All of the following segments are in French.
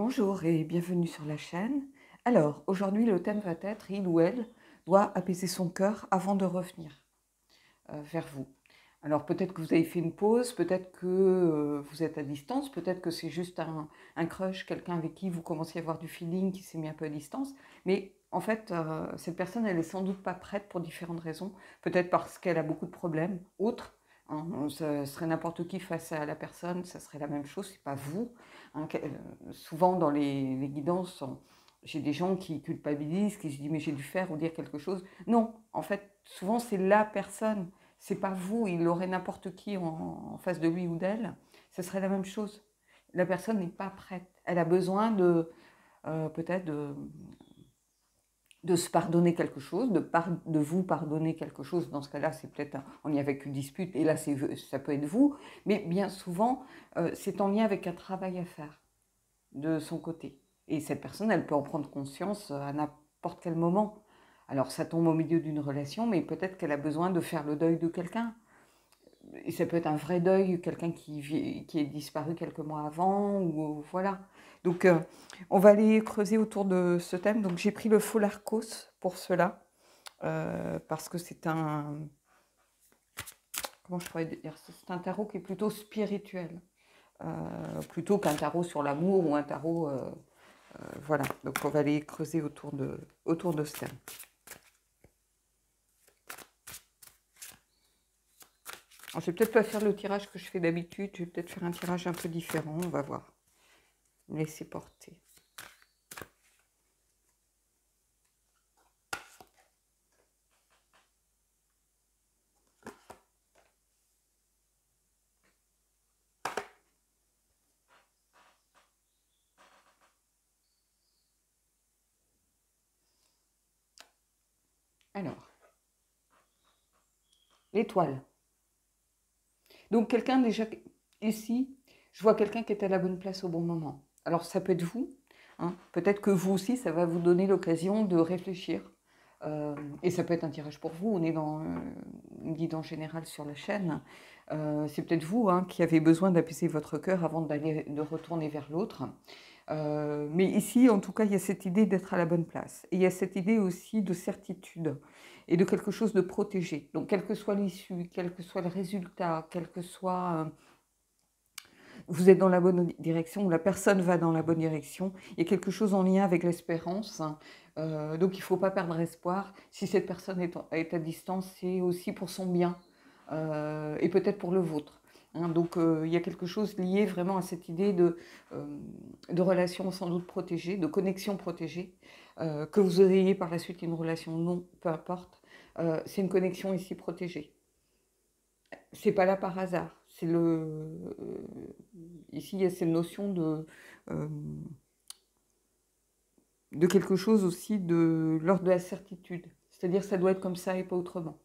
Bonjour et bienvenue sur la chaîne. Alors, aujourd'hui, le thème va être il ou elle doit apaiser son cœur avant de revenir vers vous. Alors, peut-être que vous avez fait une pause, peut-être que vous êtes à distance, peut-être que c'est juste un crush, quelqu'un avec qui vous commencez à avoir du feeling qui s'est mis un peu à distance. Mais en fait, cette personne, elle est sans doute pas prête pour différentes raisons. Peut-être parce qu'elle a beaucoup de problèmes, autres. Hein, ce serait n'importe qui face à la personne, ça serait la même chose, c'est pas vous. Hein, souvent dans les guidances, j'ai des gens qui culpabilisent, qui se disent mais j'ai dû faire ou dire quelque chose. Non, en fait, souvent c'est la personne, c'est pas vous. Il aurait n'importe qui en face de lui ou d'elle, ce serait la même chose. La personne n'est pas prête. Elle a besoin de peut-être de se pardonner quelque chose, de vous pardonner quelque chose. Dans ce cas-là, c'est peut-être en lien avec une dispute, et là, ça peut être vous, mais bien souvent, c'est en lien avec un travail à faire de son côté. Et cette personne, elle peut en prendre conscience à n'importe quel moment. Alors, ça tombe au milieu d'une relation, mais peut-être qu'elle a besoin de faire le deuil de quelqu'un. Et ça peut être un vrai deuil, quelqu'un qui est disparu quelques mois avant, ou voilà. Donc, on va aller creuser autour de ce thème. Donc, j'ai pris le Faularcos pour cela, parce que c'est un, comment je pourrais dire, c'est un tarot qui est plutôt spirituel, plutôt qu'un tarot sur l'amour ou un tarot, voilà. Donc, on va aller creuser autour de ce thème. Alors, je vais peut-être pas faire le tirage que je fais d'habitude, je vais peut-être faire un tirage un peu différent, on va voir. Me laisser porter. Alors, l'étoile. Donc, quelqu'un déjà, ici, je vois quelqu'un qui est à la bonne place au bon moment. Alors, ça peut être vous, hein. Peut-être que vous aussi, ça va vous donner l'occasion de réfléchir. Et ça peut être un tirage pour vous, on est dans une guidance générale sur la chaîne. C'est peut-être vous, hein, qui avez besoin d'apaiser votre cœur avant de retourner vers l'autre. Mais ici, en tout cas, il y a cette idée d'être à la bonne place. Et il y a cette idée aussi de certitude et de quelque chose de protégé. Donc, quelle que soit l'issue, quel que soit le résultat, quel que soit... vous êtes dans la bonne direction, ou la personne va dans la bonne direction, il y a quelque chose en lien avec l'espérance. Hein. Donc, il ne faut pas perdre espoir. Si cette personne est à distance, c'est aussi pour son bien et peut-être pour le vôtre. Hein. Donc, il y a quelque chose lié vraiment à cette idée de relation sans doute protégée, de connexion protégée. Que vous ayez par la suite une relation ou non, peu importe. C'est une connexion ici protégée. C'est pas là par hasard. Ici, il y a cette notion euh, de quelque chose aussi de l'ordre de la certitude. C'est-à-dire que ça doit être comme ça et pas autrement.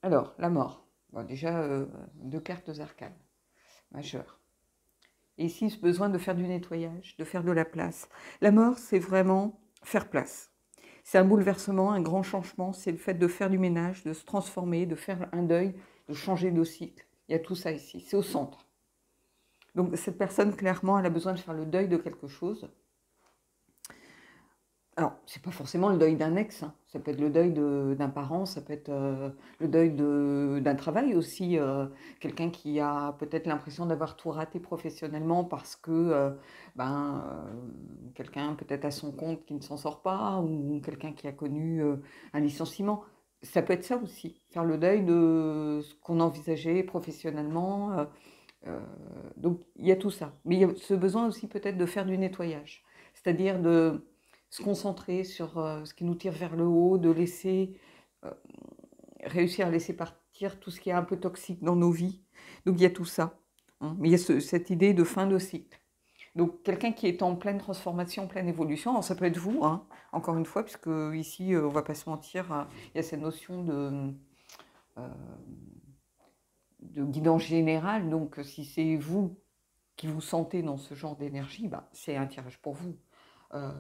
Alors, la mort. Bon, déjà, deux cartes arcanes majeures. Et ici, ce besoin de faire du nettoyage, de faire de la place. La mort, c'est vraiment faire place. C'est un bouleversement, un grand changement. C'est le fait de faire du ménage, de se transformer, de faire un deuil, de changer de cycle. Il y a tout ça ici. C'est au centre. Donc, cette personne, clairement, elle a besoin de faire le deuil de quelque chose. Alors, c'est pas forcément le deuil d'un ex, hein. Ça peut être le deuil d'un parent, ça peut être le deuil d'un travail aussi. Quelqu'un qui a peut-être l'impression d'avoir tout raté professionnellement parce que quelqu'un peut-être à son compte qui ne s'en sort pas, ou quelqu'un qui a connu un licenciement. Ça peut être ça aussi, faire le deuil de ce qu'on envisageait professionnellement. Donc, il y a tout ça. Mais il y a ce besoin aussi peut-être de faire du nettoyage, c'est-à-dire de se concentrer sur ce qui nous tire vers le haut, de laisser, euh, réussir à laisser partir tout ce qui est un peu toxique dans nos vies. Donc, il y a tout ça. Hein. Mais il y a cette idée de fin de cycle. Donc, quelqu'un qui est en pleine transformation, en pleine évolution, alors ça peut être vous, hein, encore une fois, puisque ici, on ne va pas se mentir, il y a cette notion euh, de guidance générale. Donc, si c'est vous qui vous sentez dans ce genre d'énergie, bah, c'est un tirage pour vous. Euh,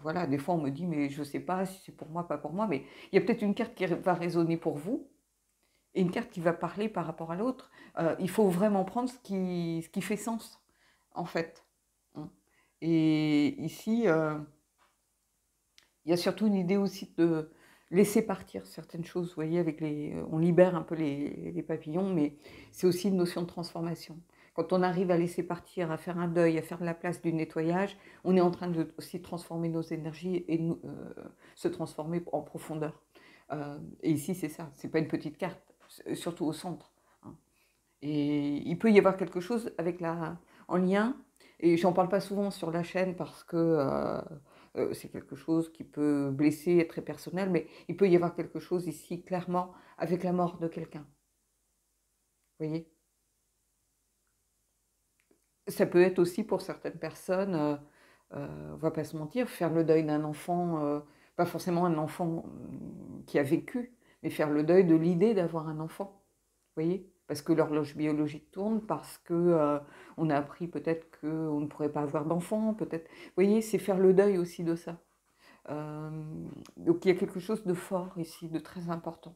voilà, des fois on me dit, mais je ne sais pas si c'est pour moi, pas pour moi, mais il y a peut-être une carte qui va résonner pour vous, et une carte qui va parler par rapport à l'autre. Il faut vraiment prendre ce qui fait sens, en fait. Hein. Et ici, il y a surtout une idée aussi de laisser partir certaines choses. Vous voyez, on libère un peu les papillons, mais c'est aussi une notion de transformation. Quand on arrive à laisser partir, à faire un deuil, à faire de la place, du nettoyage, on est en train de aussi transformer nos énergies et se transformer en profondeur. Et ici, c'est ça. C'est pas une petite carte, surtout au centre. Hein. Et il peut y avoir quelque chose en lien, et j'en parle pas souvent sur la chaîne parce que c'est quelque chose qui peut blesser, être très personnel, mais il peut y avoir quelque chose ici, clairement, avec la mort de quelqu'un. Vous voyez? Ça peut être aussi pour certaines personnes, on va pas se mentir, faire le deuil d'un enfant, pas forcément un enfant qui a vécu, mais faire le deuil de l'idée d'avoir un enfant. Vous voyez? Parce que l'horloge biologique tourne, parce que on a appris peut-être qu'on ne pourrait pas avoir d'enfant, peut-être. Vous voyez, c'est faire le deuil aussi de ça. Euh, donc il y a quelque chose de fort ici, de très important.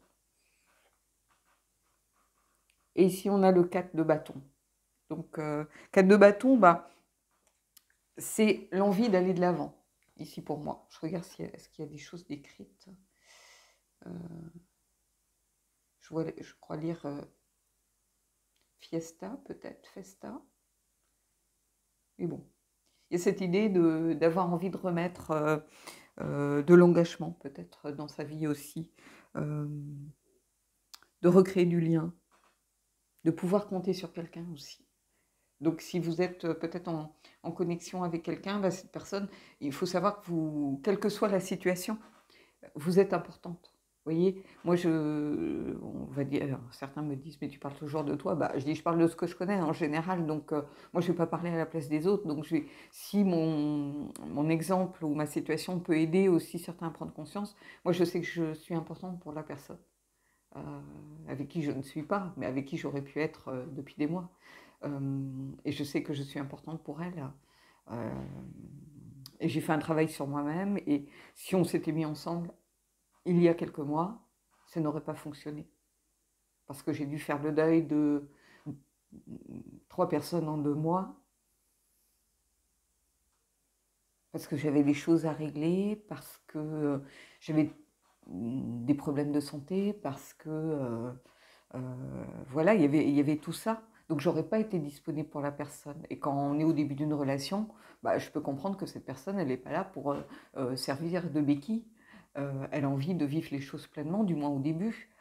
Et ici on a le 4 de bâton. Donc 4 de bâton, bah, c'est l'envie d'aller de l'avant, ici pour moi. Je regarde est-ce qu'il y a des choses décrites. Je crois lire Fiesta, peut-être, Festa. Mais bon, il y a cette idée d'avoir envie de remettre de l'engagement, peut-être, dans sa vie aussi, de recréer du lien, de pouvoir compter sur quelqu'un aussi. Donc, si vous êtes peut-être en connexion avec quelqu'un, bah, cette personne, il faut savoir que vous, quelle que soit la situation, vous êtes importante. Vous voyez, moi, on va dire, alors, certains me disent, mais tu parles toujours de toi. Bah, je dis, je parle de ce que je connais en général. Donc, moi, je ne vais pas parler à la place des autres. Donc, si mon exemple ou ma situation peut aider aussi certains à prendre conscience, moi, je sais que je suis importante pour la personne avec qui je ne suis pas, mais avec qui j'aurais pu être depuis des mois. Et je sais que je suis importante pour elle. Et j'ai fait un travail sur moi-même. Et si on s'était mis ensemble il y a quelques mois, ça n'aurait pas fonctionné. Parce que j'ai dû faire le deuil de 3 personnes en 2 mois. Parce que j'avais des choses à régler, parce que j'avais des problèmes de santé, parce que voilà, il y avait tout ça. Donc, j'aurais pas été disponible pour la personne. Et quand on est au début d'une relation, bah, je peux comprendre que cette personne, elle n'est pas là pour servir de béquille. Elle a envie de vivre les choses pleinement, du moins au début.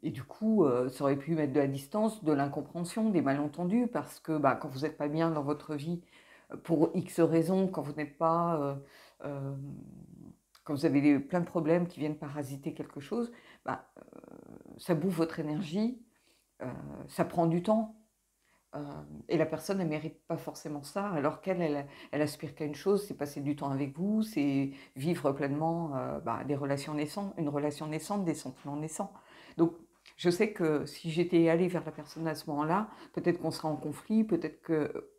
Et du coup, ça aurait pu mettre de la distance, de l'incompréhension, des malentendus, parce que bah, quand vous n'êtes pas bien dans votre vie, pour X raisons, quand vous n'êtes pas... euh, quand vous avez plein de problèmes qui viennent parasiter quelque chose, bah, ça bouffe votre énergie, ça prend du temps. Et la personne, elle ne mérite pas forcément ça, alors elle aspire qu'à une chose, c'est passer du temps avec vous, c'est vivre pleinement bah, des relations naissantes, une relation naissante, des sentiments naissants. Donc, je sais que si j'étais allée vers la personne à ce moment-là, peut-être qu'on serait en conflit, peut-être que...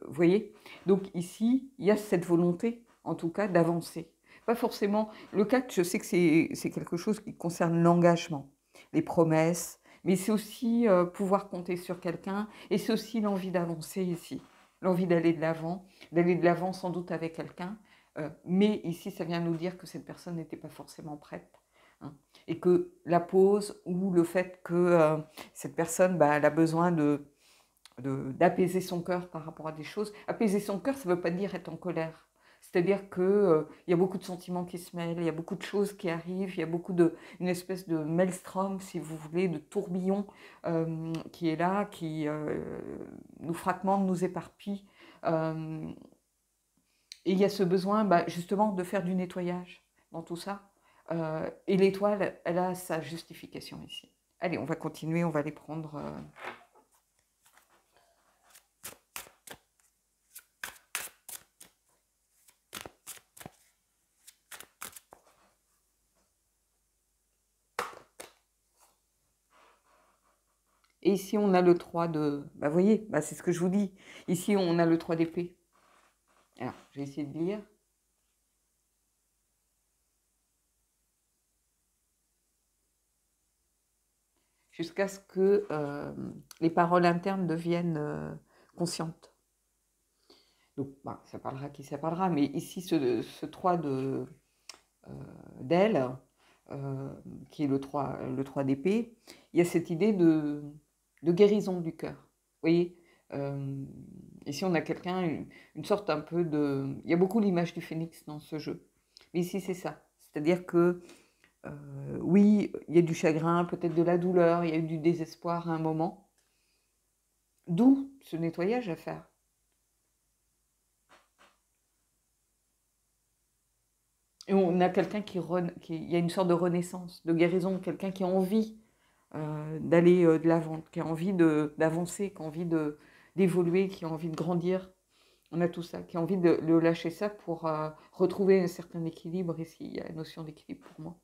Vous voyez? Donc ici, il y a cette volonté, en tout cas, d'avancer. Pas forcément... Le 4, je sais que c'est quelque chose qui concerne l'engagement, les promesses, mais c'est aussi pouvoir compter sur quelqu'un, et c'est aussi l'envie d'avancer ici, l'envie d'aller de l'avant sans doute avec quelqu'un, mais ici, ça vient nous dire que cette personne n'était pas forcément prête. Hein, et que la pause ou le fait que cette personne, bah, elle a besoin d'apaiser son cœur par rapport à des choses. Apaiser son cœur, ça ne veut pas dire être en colère. C'est-à-dire qu'il y a beaucoup de sentiments qui se mêlent, il y a beaucoup de choses qui arrivent, il y a une espèce de maelstrom, si vous voulez, de tourbillon qui est là, qui nous fragmente, nous éparpille. Et il y a ce besoin bah, justement de faire du nettoyage dans tout ça. Et l'étoile, elle a sa justification ici. Allez, on va continuer, on va les prendre... Et ici, on a le 3 de... Bah, vous voyez, bah, c'est ce que je vous dis. Ici, on a le 3 d'épée. Alors, je vais essayer de lire. jusqu'à ce que les paroles internes deviennent conscientes. Donc, bah, ça parlera qui ça parlera, mais ici, ce 3 d'aile, qui est le 3 d'épée, il y a cette idée de guérison du cœur. Vous voyez, ici on a quelqu'un, une sorte un peu de... Il y a beaucoup l'image du phénix dans ce jeu. Mais ici c'est ça. C'est-à-dire que, oui, il y a du chagrin, peut-être de la douleur, il y a eu du désespoir à un moment. D'où ce nettoyage à faire. Et on a quelqu'un il y a une sorte de renaissance, de guérison, quelqu'un qui a envie d'aller de l'avant, qui a envie d'avancer, qui a envie d'évoluer, qui a envie de grandir. On a tout ça, qui a envie de lâcher ça pour retrouver un certain équilibre ici. Il y a la notion d'équilibre pour moi.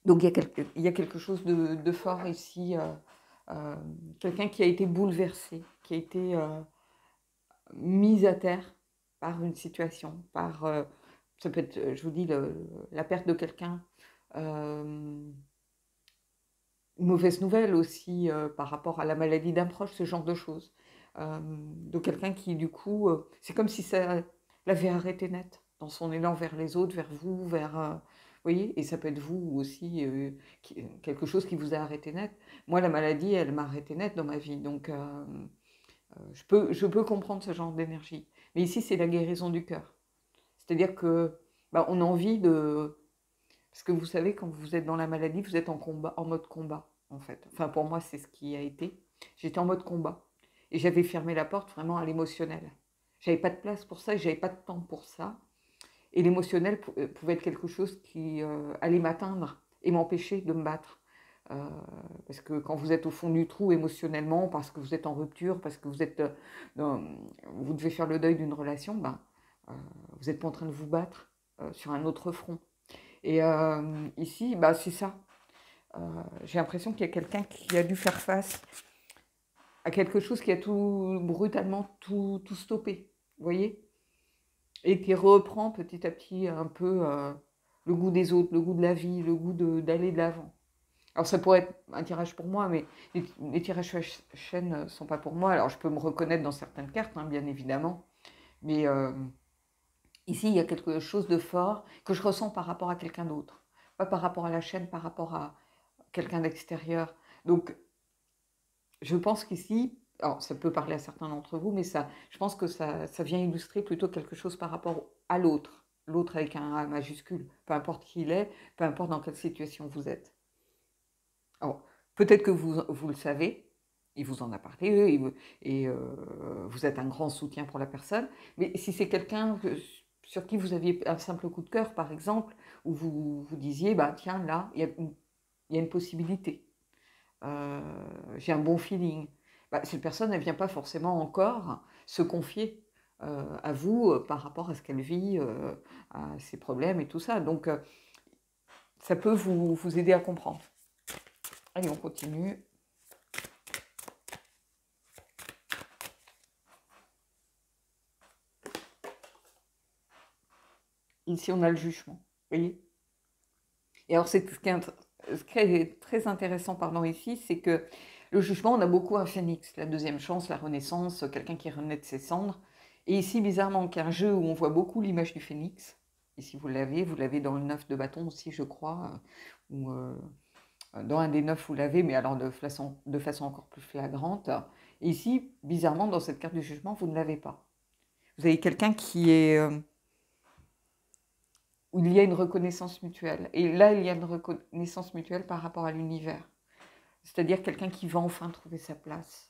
Donc il y a quelque chose de fort ici. Quelqu'un qui a été bouleversé, qui a été mis à terre par une situation, par... ça peut être, je vous dis, la perte de quelqu'un. Une mauvaise nouvelle aussi par rapport à la maladie d'un proche, ce genre de choses. De quelqu'un qui, du coup, c'est comme si ça l'avait arrêté net dans son élan vers les autres, vers vous, vers... vous voyez, et ça peut être vous aussi, quelque chose qui vous a arrêté net. Moi, la maladie, elle m'a arrêté net dans ma vie, donc je peux comprendre ce genre d'énergie. Mais ici, c'est la guérison du cœur. C'est-à-dire que bah, on a envie de... Parce que vous savez, quand vous êtes dans la maladie, vous êtes en combat, en mode combat, en fait. Enfin, pour moi, c'est ce qui a été. J'étais en mode combat. Et j'avais fermé la porte vraiment à l'émotionnel. J'avais pas de place pour ça et j'avais pas de temps pour ça. Et l'émotionnel pouvait être quelque chose qui allait m'atteindre et m'empêcher de me battre. Parce que quand vous êtes au fond du trou émotionnellement, parce que vous êtes en rupture, parce que vous êtes vous devez faire le deuil d'une relation, ben, vous n'êtes pas en train de vous battre sur un autre front. Et ici, bah, c'est ça. J'ai l'impression qu'il y a quelqu'un qui a dû faire face à quelque chose qui a tout brutalement tout stoppé, vous voyez, et qui reprend petit à petit un peu le goût des autres, le goût de la vie, le goût d'aller de l'avant. Alors ça pourrait être un tirage pour moi, mais les tirages chaîne ne sont pas pour moi. Alors je peux me reconnaître dans certaines cartes, hein, bien évidemment, mais ici il y a quelque chose de fort que je ressens par rapport à quelqu'un d'autre, pas par rapport à la chaîne, par rapport à quelqu'un d'extérieur. Donc je pense qu'ici, alors ça peut parler à certains d'entre vous, mais ça, je pense que ça vient illustrer plutôt quelque chose par rapport à l'autre. L'autre avec un A majuscule, peu importe qui il est, peu importe dans quelle situation vous êtes. Alors, peut-être que vous le savez, il vous en a parlé, et vous êtes un grand soutien pour la personne, mais si c'est quelqu'un sur qui vous aviez un simple coup de cœur, par exemple, où vous disiez, bah, tiens, là, il y a une possibilité. J'ai un bon feeling. Bah, cette personne, elle ne vient pas forcément encore se confier à vous par rapport à ce qu'elle vit, à ses problèmes et tout ça. Donc, ça peut vous aider à comprendre. Allez, on continue. Ici, on a le jugement. Vous voyez? Et alors, ce qui est très intéressant pardon, ici, c'est que le jugement, on a beaucoup un phénix, la deuxième chance, la renaissance, quelqu'un qui renaît de ses cendres. Et ici, bizarrement, qu'un jeu où on voit beaucoup l'image du phénix. Ici, vous l'avez dans le 9 de bâton aussi, je crois, ou dans un des 9, vous l'avez, mais alors de façon encore plus flagrante. Et ici, bizarrement, dans cette carte du jugement, vous ne l'avez pas. Vous avez quelqu'un qui est... où il y a une reconnaissance mutuelle. Et là, il y a une reconnaissance mutuelle par rapport à l'univers. C'est-à-dire quelqu'un qui va enfin trouver sa place.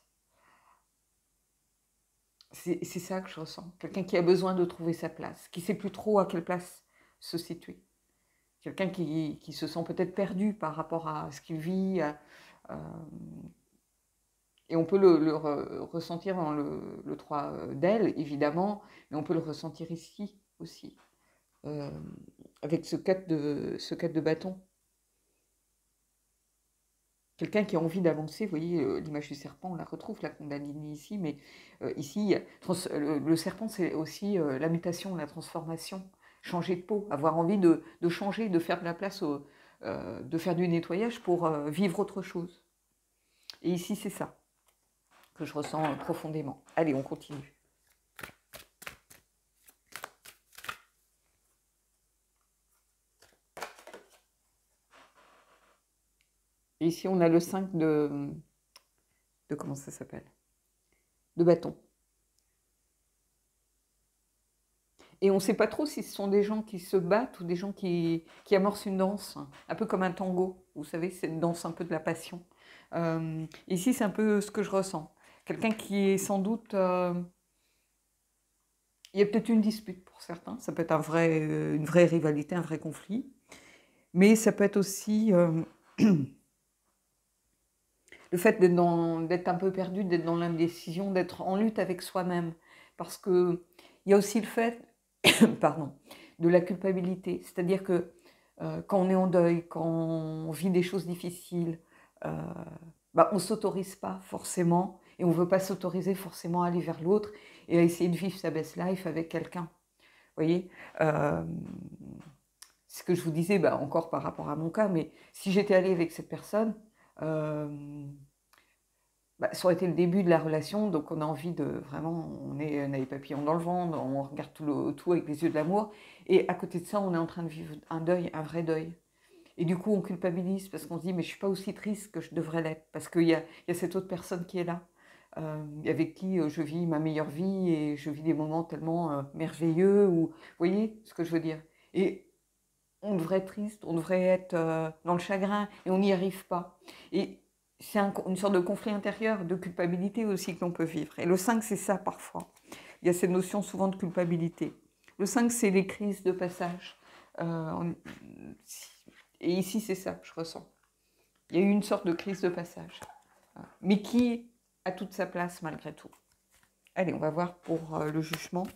C'est ça que je ressens. Quelqu'un qui a besoin de trouver sa place, qui ne sait plus trop à quelle place se situer. Quelqu'un qui se sent peut-être perdu par rapport à ce qu'il vit. Et on peut le ressentir dans le 3 d'aile, évidemment, mais on peut le ressentir ici aussi, avec ce 4 de bâton. Quelqu'un qui a envie d'avancer, vous voyez, l'image du serpent, on la retrouve, la Kundalini ici, mais ici, le serpent, c'est aussi la mutation, la transformation, changer de peau, avoir envie de changer, de faire de la place de faire du nettoyage pour vivre autre chose. Et ici, c'est ça que je ressens profondément. Allez, on continue. Et ici, on a le 5 de comment ça s'appelle? De bâton. Et on ne sait pas trop si ce sont des gens qui se battent ou des gens qui amorcent une danse, un peu comme un tango. Vous savez, cette danse un peu de la passion. Ici, c'est un peu ce que je ressens. Quelqu'un qui est sans doute... il y a peut-être une dispute pour certains. Ça peut être une vraie rivalité, un vrai conflit. Mais ça peut être aussi le fait d'être un peu perdu, d'être dans l'indécision, d'être en lutte avec soi-même. Parce qu'il y a aussi le fait... pardon, de la culpabilité. C'est-à-dire que quand on est en deuil, quand on vit des choses difficiles, on ne s'autorise pas forcément, et on ne veut pas s'autoriser forcément à aller vers l'autre et à essayer de vivre sa best life avec quelqu'un. Vous voyez, ce que je vous disais, encore par rapport à mon cas, mais si j'étais allée avec cette personne, ça aurait été le début de la relation, donc on a envie de vraiment, on a les papillons dans le ventre, on regarde tout avec les yeux de l'amour, et à côté de ça, on est en train de vivre un deuil, un vrai deuil. Et du coup, on culpabilise parce qu'on se dit, mais je ne suis pas aussi triste que je devrais l'être, parce qu'il y a cette autre personne qui est là, avec qui je vis ma meilleure vie, et je vis des moments tellement merveilleux, ou, vous voyez ce que je veux dire? Et on devrait être triste, on devrait être dans le chagrin, et on n'y arrive pas. Et c'est une sorte de conflit intérieur, de culpabilité aussi que l'on peut vivre. Et le 5, c'est ça parfois. Il y a cette notion souvent de culpabilité. Le 5, c'est les crises de passage. Et ici, c'est ça que je ressens. Il y a eu une sorte de crise de passage. Mais qui a toute sa place malgré tout. Allez, on va voir pour le jugement.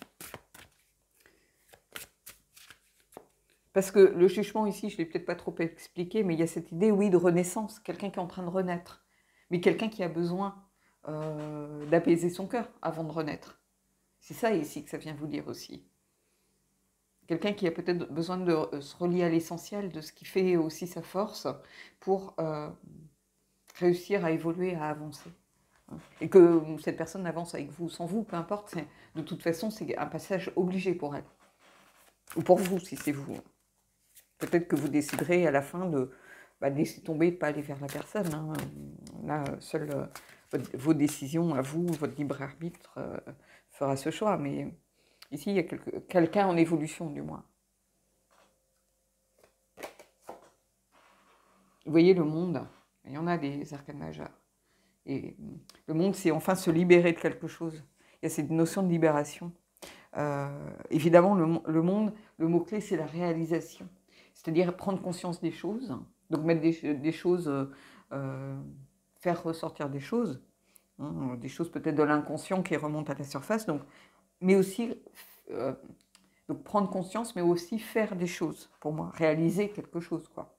Parce que le jugement ici, je ne l'ai peut-être pas trop expliqué, mais il y a cette idée, oui, de renaissance, quelqu'un qui est en train de renaître, mais quelqu'un qui a besoin d'apaiser son cœur avant de renaître. C'est ça ici que ça vient vous dire aussi. Quelqu'un qui a peut-être besoin de se relier à l'essentiel, de ce qui fait aussi sa force, pour réussir à évoluer, à avancer. Et que cette personne avance avec vous ou sans vous, peu importe, de toute façon, c'est un passage obligé pour elle. Ou pour vous, si c'est vous. Peut-être que vous déciderez à la fin de laisser tomber, de ne pas aller vers la personne. Hein. Là, seule vos décisions à vous, votre libre arbitre fera ce choix. Mais ici, il y a quelqu'un en évolution, du moins. Vous voyez le monde, il y en a des arcanes majeures. Et le monde, c'est enfin se libérer de quelque chose. Il y a cette notion de libération. Évidemment, le monde, le mot-clé, c'est la réalisation. C'est-à-dire prendre conscience des choses, donc mettre des choses, faire ressortir des choses peut-être de l'inconscient qui remontent à la surface, mais aussi donc prendre conscience, mais aussi faire des choses, pour moi, réaliser quelque chose, quoi.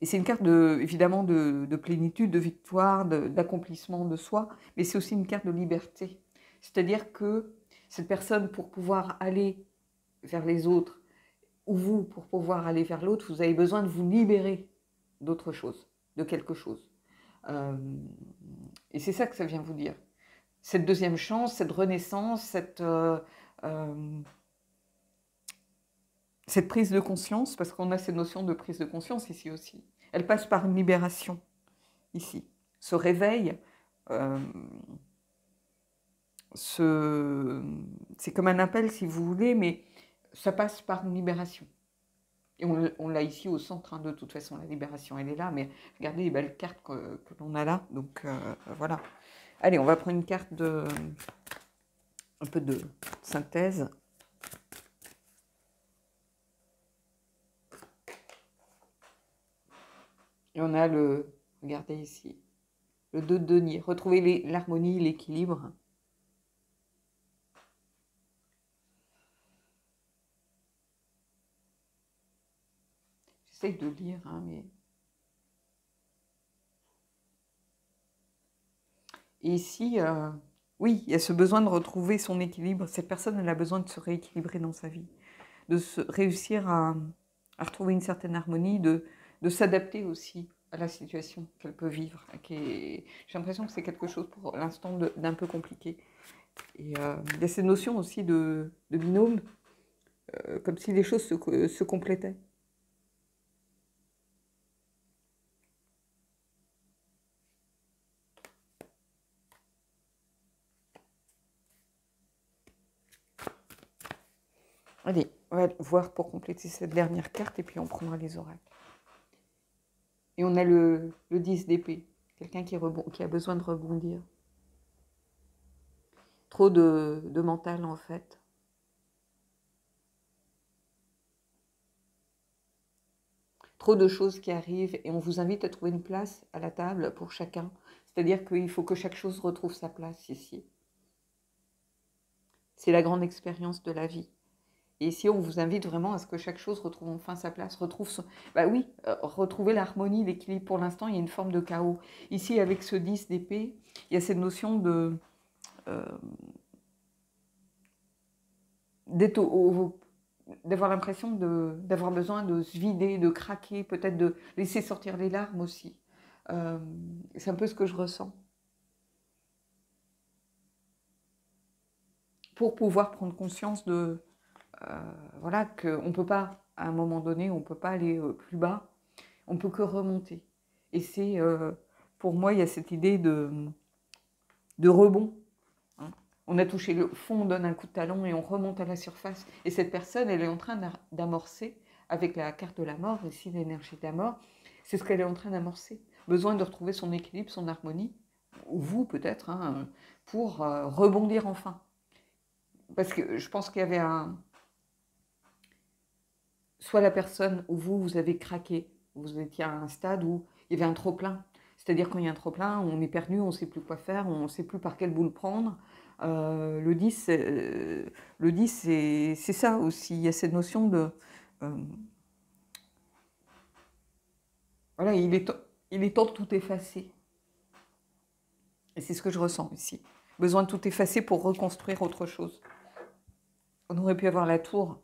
Et c'est une carte, évidemment, de plénitude, de victoire, d'accomplissement de soi, mais c'est aussi une carte de liberté. C'est-à-dire que cette personne, pour pouvoir aller vers les autres, ou vous, pour pouvoir aller vers l'autre, vous avez besoin de vous libérer d'autre chose, de quelque chose. Et c'est ça que ça vient vous dire. Cette deuxième chance, cette renaissance, cette prise de conscience, parce qu'on a cette notion de prise de conscience ici aussi. Elle passe par une libération, ici. Ce réveil, c'est comme un appel si vous voulez, mais ça passe par une libération. Et on l'a ici au centre, de toute façon, la libération, elle est là, mais regardez les belles cartes que l'on a là, donc voilà. Allez, on va prendre une carte un peu de synthèse. Et on a regardez ici, le 2 de denier. Retrouvez l'harmonie, l'équilibre. J'essaie de lire, mais... Et ici, oui, il y a ce besoin de retrouver son équilibre. Cette personne, elle a besoin de se rééquilibrer dans sa vie, de réussir à à retrouver une certaine harmonie, de s'adapter aussi à la situation qu'elle peut vivre. J'ai l'impression que c'est quelque chose pour l'instant d'un peu compliqué. Et il y a cette notion aussi de binôme, comme si les choses se complétaient. Allez, on va voir pour compléter cette dernière carte et puis on prendra les oracles. Et on a le 10 d'épée, quelqu'un qui a besoin de rebondir. Trop de mental en fait. Trop de choses qui arrivent et on vous invite à trouver une place à la table pour chacun. C'est-à-dire qu'il faut que chaque chose retrouve sa place ici. C'est la grande expérience de la vie. Et ici, on vous invite vraiment à ce que chaque chose retrouve enfin sa place, retrouver l'harmonie, l'équilibre. Pour l'instant, il y a une forme de chaos. Ici, avec ce 10 d'épée, il y a cette notion d'avoir l'impression d'avoir besoin de se vider, de craquer, peut-être de laisser sortir les larmes aussi. C'est un peu ce que je ressens. Pour pouvoir prendre conscience voilà, qu'on ne peut pas, à un moment donné, on ne peut pas aller plus bas, on ne peut que remonter. Et c'est, pour moi, il y a cette idée de rebond. Hein. On a touché le fond, on donne un coup de talon et on remonte à la surface. Et cette personne, elle est en train d'amorcer, avec la carte de la mort, ici l'énergie de la mort, c'est ce qu'elle est en train d'amorcer. Besoin de retrouver son équilibre, son harmonie, ou vous peut-être, hein, pour rebondir enfin. Parce que je pense qu'il y avait soit la personne où vous avez craqué, vous étiez à un stade où il y avait un trop-plein. C'est-à-dire quand il y a un trop-plein, on est perdu, on ne sait plus quoi faire, on ne sait plus par quel bout le prendre. Le 10, c'est ça aussi. Il y a cette notion de... voilà, il est temps de tout effacer. Et c'est ce que je ressens ici. Besoin de tout effacer pour reconstruire autre chose. On aurait pu avoir la tour,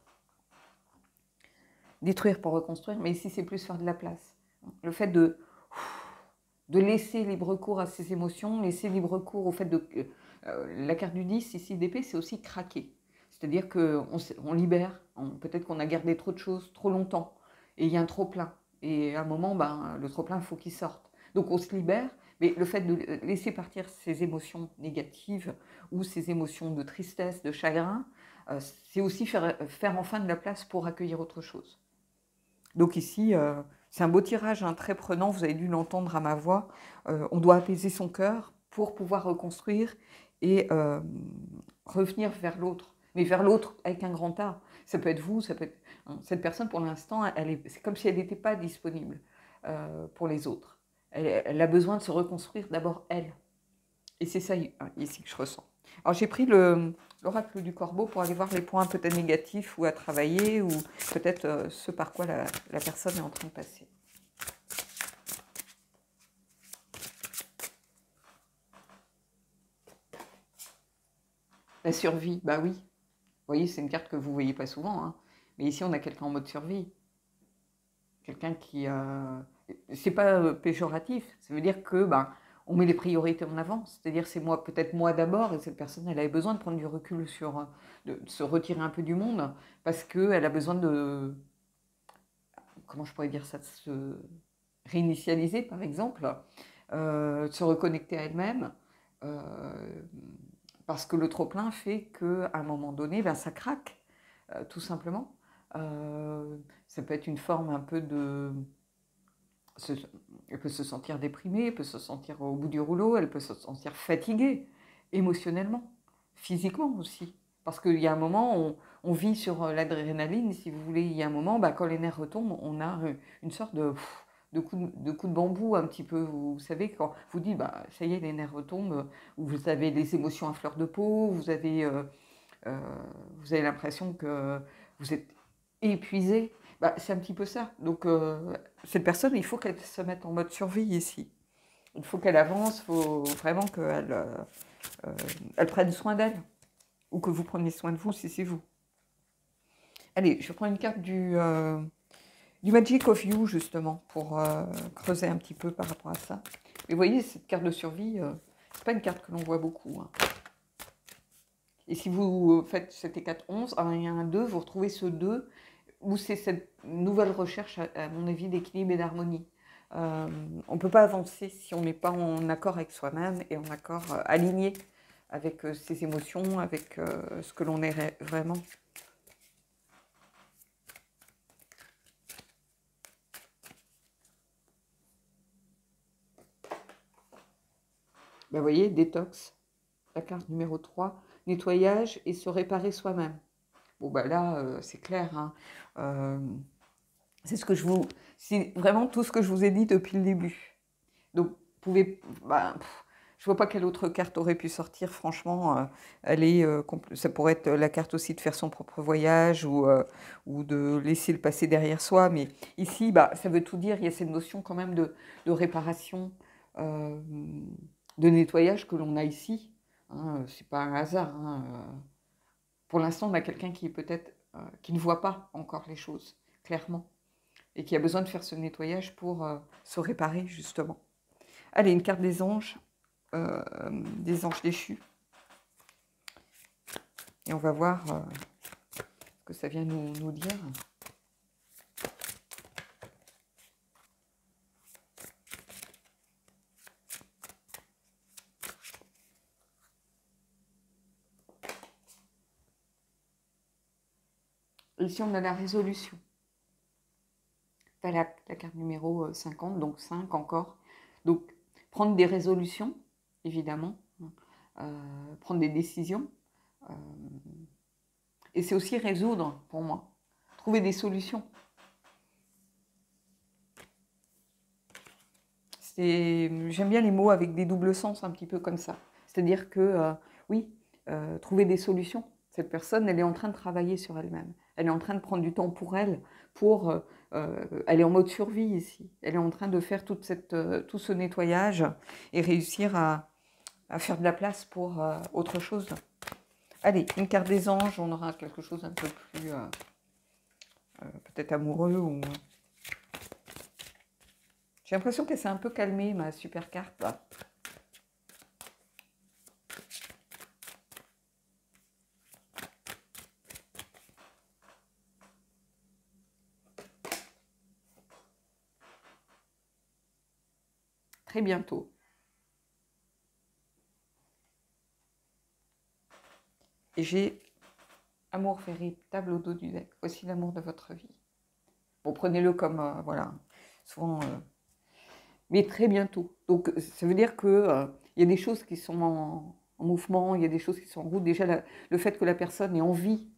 détruire pour reconstruire, mais ici c'est plus faire de la place. Le fait de laisser libre cours à ses émotions, laisser libre cours au fait de... la carte du 10 ici d'épée, c'est aussi craquer. C'est-à-dire qu'on libère, peut-être qu'on a gardé trop de choses trop longtemps, et il y a un trop-plein. Et à un moment, le trop-plein, il faut qu'il sorte. Donc on se libère, mais le fait de laisser partir ces émotions négatives ou ces émotions de tristesse, de chagrin, c'est aussi faire enfin de la place pour accueillir autre chose. Donc ici, c'est un beau tirage, hein, très prenant, vous avez dû l'entendre à ma voix. On doit apaiser son cœur pour pouvoir reconstruire et revenir vers l'autre. Mais vers l'autre avec un grand A. Ça peut être vous, ça peut être... Hein, cette personne, pour l'instant, c'est comme si elle n'était pas disponible pour les autres. Elle a besoin de se reconstruire d'abord elle. Et c'est ça ici que je ressens. Alors j'ai pris l'oracle du corbeau pour aller voir les points peut-être négatifs ou à travailler ou peut-être ce par quoi la personne est en train de passer. La survie, bah oui. Vous voyez, c'est une carte que vous ne voyez pas souvent. Hein. Mais ici, on a quelqu'un en mode survie. Quelqu'un qui... c'est pas péjoratif. Ça veut dire que... on met les priorités en avant, c'est-à-dire c'est moi, peut-être moi d'abord, et cette personne, elle avait besoin de prendre du recul de se retirer un peu du monde, parce qu'elle a besoin de, comment je pourrais dire ça, de se réinitialiser par exemple, de se reconnecter à elle-même, parce que le trop-plein fait qu'à un moment donné, ça craque, tout simplement. Ça peut être une forme un peu de... Elle peut se sentir déprimée, elle peut se sentir au bout du rouleau, elle peut se sentir fatiguée, émotionnellement, physiquement aussi. Parce qu'il y a un moment, on vit sur l'adrénaline, si vous voulez, il y a un moment, quand les nerfs retombent, on a une sorte de coup de bambou un petit peu. Vous savez, quand vous dites, ça y est, les nerfs retombent, vous avez les émotions à fleur de peau, vous avez l'impression que vous êtes épuisé. C'est un petit peu ça. Donc, cette personne, il faut qu'elle se mette en mode survie ici. Il faut qu'elle avance, il faut vraiment qu'elle elle prenne soin d'elle. Ou que vous preniez soin de vous si c'est vous. Allez, je prends une carte du du Magic of You, justement, pour creuser un petit peu par rapport à ça. Mais vous voyez, cette carte de survie, c'est pas une carte que l'on voit beaucoup. Hein. Et si vous faites cet 4-11, un 1 et un 2, vous retrouvez ce 2, où c'est cette nouvelle recherche, à mon avis, d'équilibre et d'harmonie. On ne peut pas avancer si on n'est pas en accord avec soi-même et en accord aligné avec ses émotions, avec ce que l'on est vraiment. Ben, vous voyez, détox, la carte numéro 3, nettoyage et se réparer soi-même. Bon, ben là, c'est clair. Hein. C'est c'est vraiment tout ce que je vous ai dit depuis le début. Donc, vous pouvez... je vois pas quelle autre carte aurait pu sortir, franchement. Ça pourrait être la carte aussi de faire son propre voyage ou de laisser le passé derrière soi. Mais ici, ça veut tout dire. Il y a cette notion quand même de réparation, de nettoyage que l'on a ici. Hein, c'est pas un hasard. Hein. Pour l'instant, on a quelqu'un qui est peut-être qui ne voit pas encore les choses clairement et qui a besoin de faire ce nettoyage pour se réparer justement. Allez, une carte des anges déchus. Et on va voir ce que ça vient nous dire. Ici, on a la résolution. La carte numéro 50, donc 5 encore. Donc, prendre des résolutions, évidemment. Prendre des décisions. Et c'est aussi résoudre, pour moi. Trouver des solutions. J'aime bien les mots avec des doubles sens, un petit peu comme ça. C'est-à-dire que, oui, trouver des solutions. Cette personne, elle est en train de travailler sur elle-même. Elle est en train de prendre du temps pour elle, elle est en mode survie ici. Elle est en train de faire tout ce nettoyage et réussir à faire de la place pour autre chose. Allez, une carte des anges, on aura quelque chose un peu plus peut-être amoureux. Ou... J'ai l'impression qu'elle s'est un peu calmée, ma super carte. Là. Très bientôt. Et j'ai amour véritable au dos du deck. Aussi l'amour de votre vie. Bon, prenez-le comme, voilà, souvent... mais très bientôt. Donc, ça veut dire qu'il y a des choses qui sont en mouvement, il y a des choses qui sont en route. Déjà, le fait que la personne ait envie,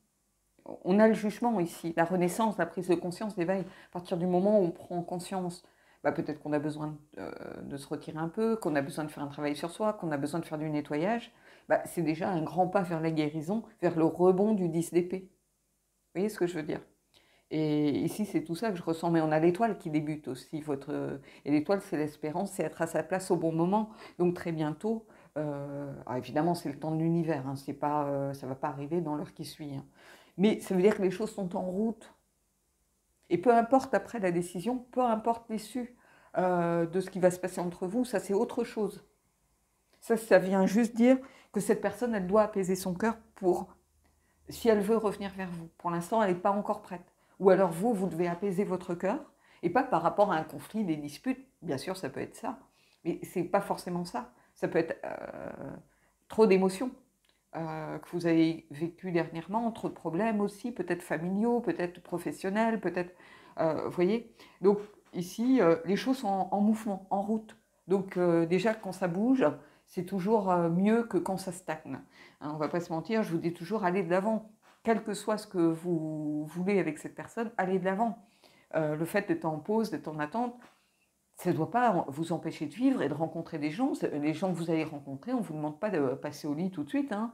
on a le jugement ici, la renaissance, la prise de conscience, l'éveil. À partir du moment où on prend conscience, peut-être qu'on a besoin de se retirer un peu, qu'on a besoin de faire un travail sur soi, qu'on a besoin de faire du nettoyage, c'est déjà un grand pas vers la guérison, vers le rebond du 10 d'épée. Vous voyez ce que je veux dire ? Et ici, c'est tout ça que je ressens. Mais on a l'étoile qui débute aussi. Et l'étoile, c'est l'espérance, c'est être à sa place au bon moment. Donc très bientôt, évidemment, c'est le temps de l'univers. Hein, ça ne va pas arriver dans l'heure qui suit. Hein. Mais ça veut dire que les choses sont en route. Et peu importe après la décision, peu importe l'issue de ce qui va se passer entre vous, ça c'est autre chose. Ça vient juste dire que cette personne, elle doit apaiser son cœur si elle veut revenir vers vous. Pour l'instant, elle n'est pas encore prête. Ou alors vous devez apaiser votre cœur, et pas par rapport à un conflit, des disputes. Bien sûr, ça peut être ça, mais ce n'est pas forcément ça. Ça peut être trop d'émotions que vous avez vécues dernièrement, trop de problèmes aussi, peut-être familiaux, peut-être professionnels, peut-être... vous voyez. Donc ici, les choses sont en mouvement, en route. Donc déjà, quand ça bouge, c'est toujours mieux que quand ça stagne. Hein, on ne va pas se mentir, je vous dis toujours, allez de l'avant. Quel que soit ce que vous voulez avec cette personne, allez de l'avant. Le fait d'être en pause, d'être en attente, ça ne doit pas vous empêcher de vivre et de rencontrer des gens. Les gens que vous allez rencontrer, on ne vous demande pas de passer au lit tout de suite. Hein.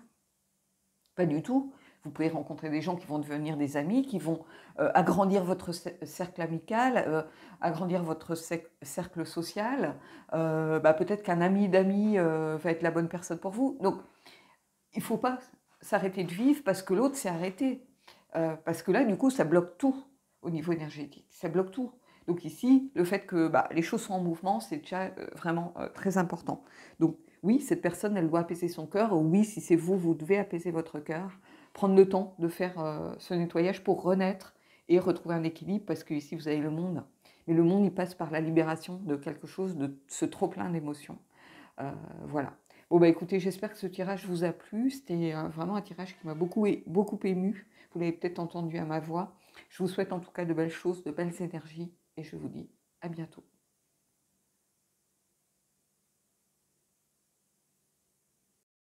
Pas du tout. Vous pouvez rencontrer des gens qui vont devenir des amis, qui vont agrandir votre cercle amical, agrandir votre cercle social. Peut-être qu'un ami d'amis va être la bonne personne pour vous. Donc, il ne faut pas s'arrêter de vivre parce que l'autre s'est arrêté. Parce que là, du coup, ça bloque tout. au niveau énergétique. Ça bloque tout. Donc ici, le fait que les choses sont en mouvement, c'est déjà vraiment très important. Donc oui, cette personne, elle doit apaiser son cœur. Oui, si c'est vous, vous devez apaiser votre cœur. Prendre le temps de faire ce nettoyage pour renaître et retrouver un équilibre, parce que ici, vous avez le monde. Mais le monde, il passe par la libération de quelque chose, de ce trop-plein d'émotions. Voilà. Bon, écoutez, j'espère que ce tirage vous a plu. C'était vraiment un tirage qui m'a beaucoup ému. Vous l'avez peut-être entendu à ma voix. Je vous souhaite en tout cas de belles choses, de belles énergies, et je vous dis à bientôt.